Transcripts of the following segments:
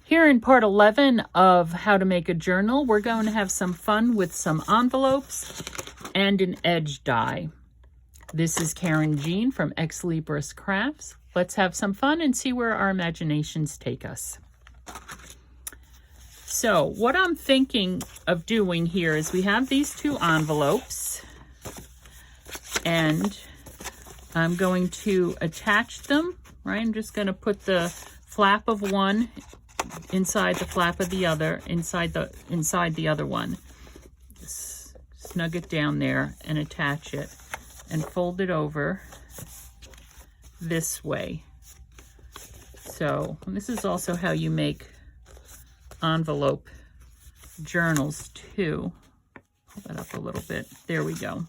Here in part 11 of How to Make a Journal, we're going to have some fun with some envelopes and an edge die. This is Karen Jean from Ex Libris Crafts. Let's have some fun and see where our imaginations take us. So what I'm thinking of doing here is we have these two envelopes and I'm going to attach them, right? I'm just going to put the flap of one inside the flap of the other, inside the other one. Just snug it down there and attach it and fold it over this way. So this is also how you make envelope journals too. Pull that up a little bit. There we go.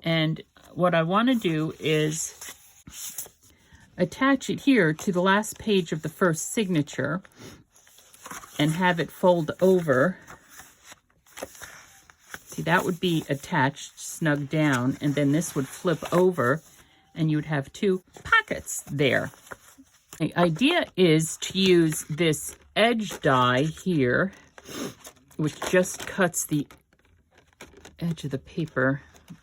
And what I want to do is attach it here to the last page of the first signature and have it fold over. See, that would be attached, snug down, and then this would flip over and you'd have two pockets there. The idea is to use this edge die here, which just cuts the edge of the paper.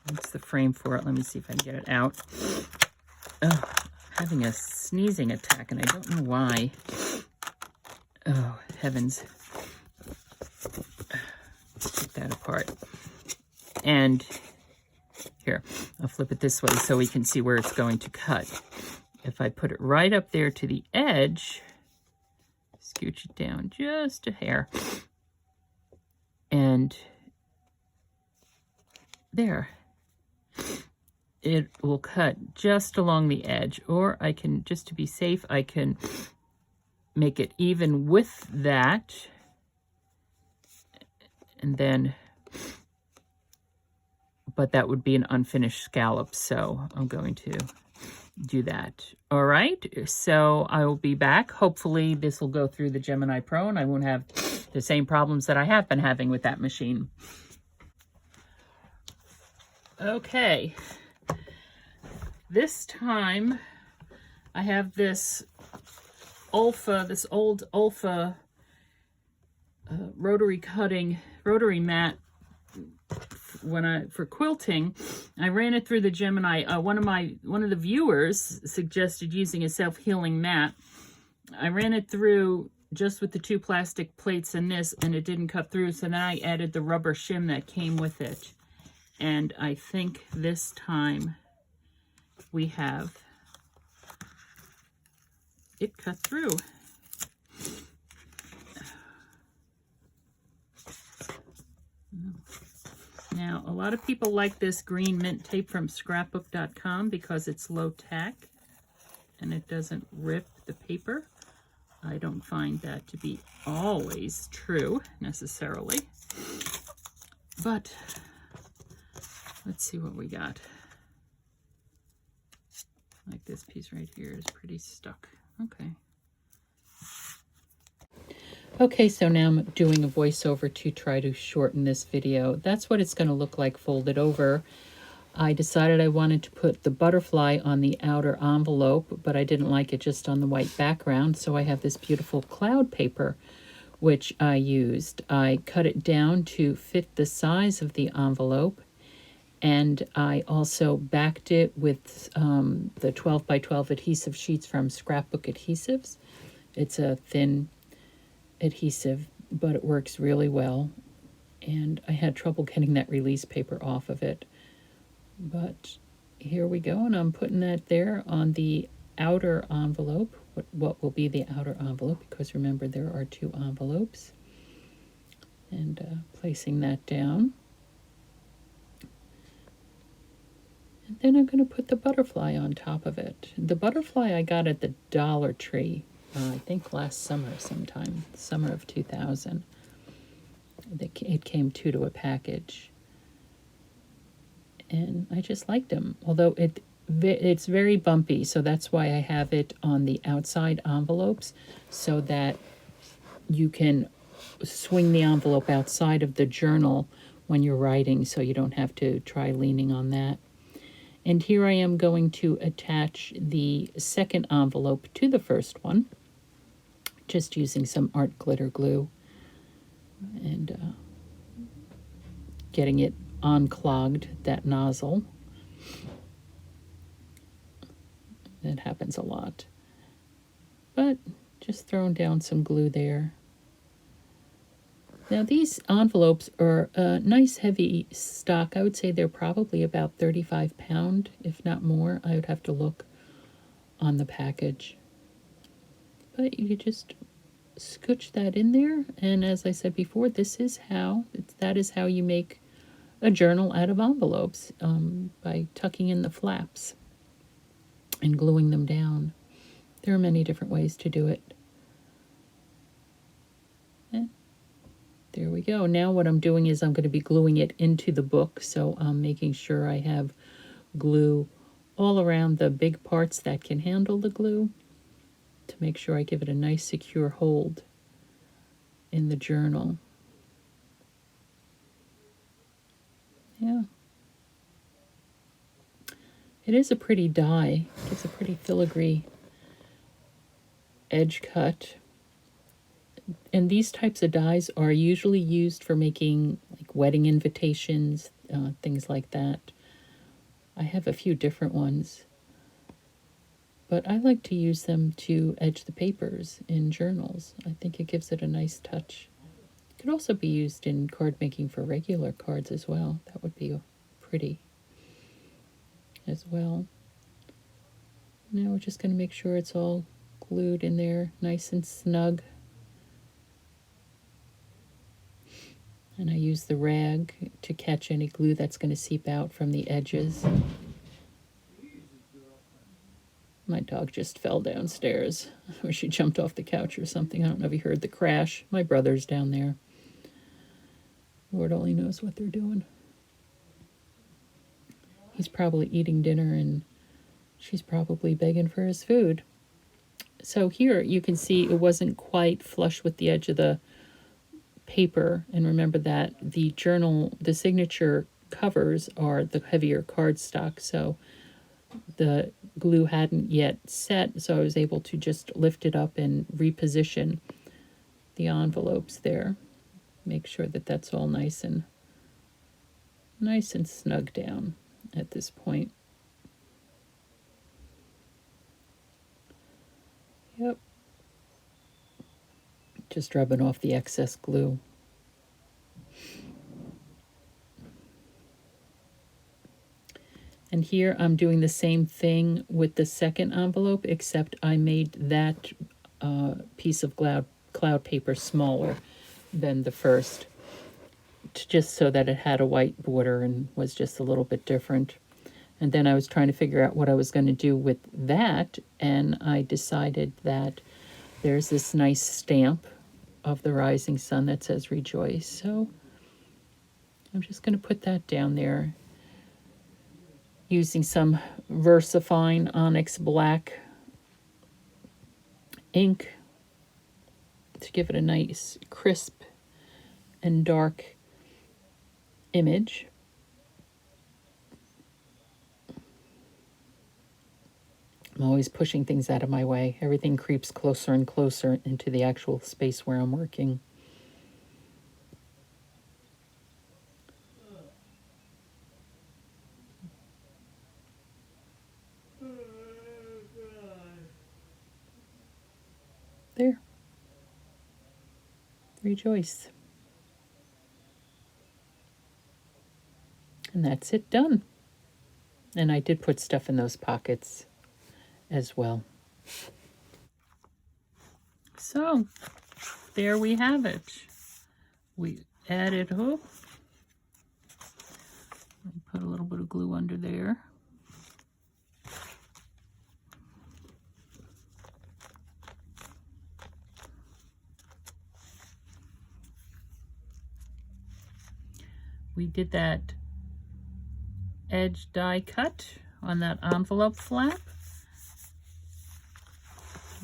What's the frame for it? Let me see if I can get it out. Oh, having a sneezing attack, and I don't know why. Oh, heavens. Take that apart. And here, I'll flip it this way so we can see where it's going to cut. If I put it right up there to the edge, scooch it down just a hair, and there. It will cut just along the edge, or I can, just to be safe, I can make it even with that, and then, but that would be an unfinished scallop, so I'm going to do that. All right, so I will be back. Hopefully this will go through the Gemini Pro and I won't have the same problems that I have been having with that machine. Okay. This time I have this old Olfa rotary mat for quilting. I ran it through the Gemini. One of the viewers suggested using a self-healing mat. I ran it through just with the two plastic plates and this, and it didn't cut through, so then I added the rubber shim that came with it. And I think this time we have it cut through. Now, a lot of people like this green mint tape from scrapbook.com because it's low tack and it doesn't rip the paper. I don't find that to be always true necessarily, but let's see what we got. Like this piece right here is pretty stuck. Okay. Okay, so now I'm doing a voiceover to try to shorten this video. That's what it's going to look like folded over. I decided I wanted to put the butterfly on the outer envelope, but I didn't like it just on the white background, so I have this beautiful cloud paper, which I used. I cut it down to fit the size of the envelope, and I also backed it with the 12 by 12 adhesive sheets from Scrapbook Adhesives. It's a thin adhesive, but it works really well, and I had trouble getting that release paper off of it, but here we go, and I'm putting that there on the outer envelope, what will be the outer envelope, because remember there are two envelopes, and placing that down. And then I'm going to put the butterfly on top of it. The butterfly I got at the Dollar Tree, I think last summer sometime, summer of 2000. It came two to a package. And I just liked them. Although it's very bumpy, so that's why I have it on the outside envelopes, so that you can swing the envelope outside of the journal when you're writing, so you don't have to try leaning on that. And here I am going to attach the second envelope to the first one, just using some art glitter glue and getting it unclogged, that nozzle. That happens a lot. But just throwing down some glue there. Now these envelopes are a nice heavy stock. I would say they're probably about 35 pound, if not more. I would have to look on the package. But you could just scooch that in there, and as I said before, that is how you make a journal out of envelopes, by tucking in the flaps and gluing them down. There are many different ways to do it. And there we go. Now what I'm doing is I'm going to be gluing it into the book, so I'm making sure I have glue all around the big parts that can handle the glue to make sure I give it a nice secure hold in the journal. Yeah. It is a pretty die. It gives a pretty filigree edge cut. And these types of dies are usually used for making like wedding invitations, things like that. I have a few different ones, but I like to use them to edge the papers in journals. I think it gives it a nice touch. It could also be used in card making for regular cards as well. That would be pretty as well. Now we're just going to make sure it's all glued in there nice and snug. And I use the rag to catch any glue that's going to seep out from the edges. My dog just fell downstairs, or she jumped off the couch or something. I don't know if you heard the crash. My brother's down there. Lord only knows what they're doing. He's probably eating dinner and she's probably begging for his food. So here you can see it wasn't quite flush with the edge of the paper. And remember that the journal, the signature covers are the heavier cardstock. So the glue hadn't yet set, so I was able to just lift it up and reposition the envelopes there. Make sure that that's all nice and snug down at this point. Yep. Just rubbing off the excess glue. And here I'm doing the same thing with the second envelope, except I made that piece of cloud paper smaller than the first, just so that it had a white border and was just a little bit different. And then I was trying to figure out what I was going to do with that, and I decided that there's this nice stamp of the rising sun that says Rejoice. So I'm just going to put that down there using some VersaFine Onyx Black ink to give it a nice crisp and dark image. I'm always pushing things out of my way. Everything creeps closer and closer into the actual space where I'm working. There. Rejoice. And that's it done. And I did put stuff in those pockets as well. So, there we have it. We added, let me put a little bit of glue under there. We did that edge die cut on that envelope flap.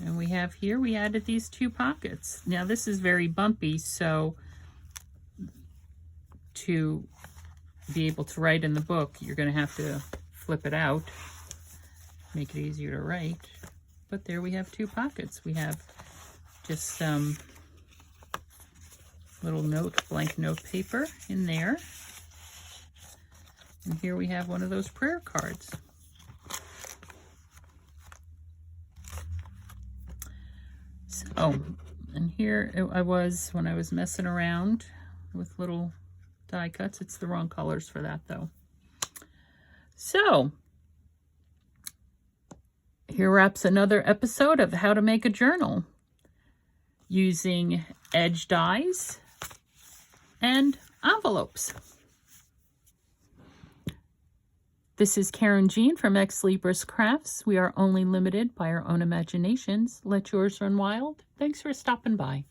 And we have here, we added these two pockets. Now this is very bumpy, so to be able to write in the book, you're going to have to flip it out, make it easier to write. But there we have two pockets. We have just some little blank note paper in there. And here we have one of those prayer cards. So, and here I was when I was messing around with little die cuts. It's the wrong colors for that though. So, here wraps another episode of How to Make a Journal using edge dies and envelopes. This is Karen Jean from Ex Libris Crafts. We are only limited by our own imaginations. Let yours run wild. Thanks for stopping by.